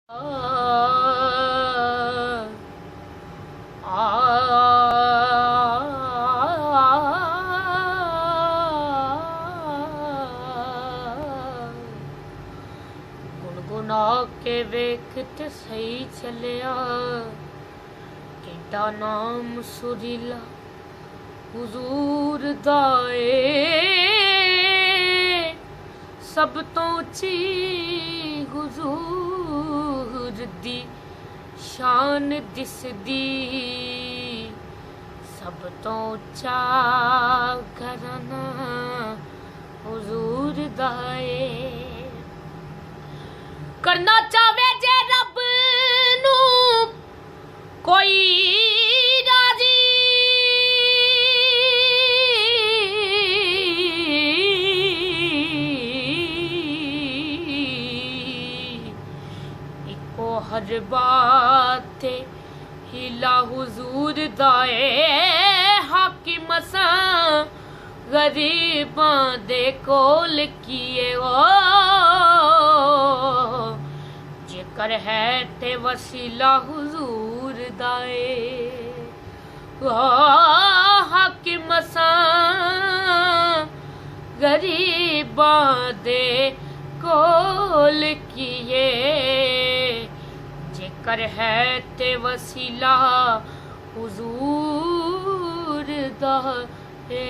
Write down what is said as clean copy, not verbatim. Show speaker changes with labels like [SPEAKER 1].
[SPEAKER 1] गुण गुना के वेख ते सही चलिया केडा नाम सुरीला हुजूर दाए सब तो उची हुजूर दी शान दिसदी सब तो उच्चा घराना हुजूर दाए करना चावे जे रब नू कोई राजी इको हर बात हिला हुजूर दाए हाकिम सा गरीबां दे कोल किए ओ जेकर है ते वसीला हुजूर दाए हाकिम सा गरीबां दे कोल किए जेकर है ते वसीला हुजूर दाए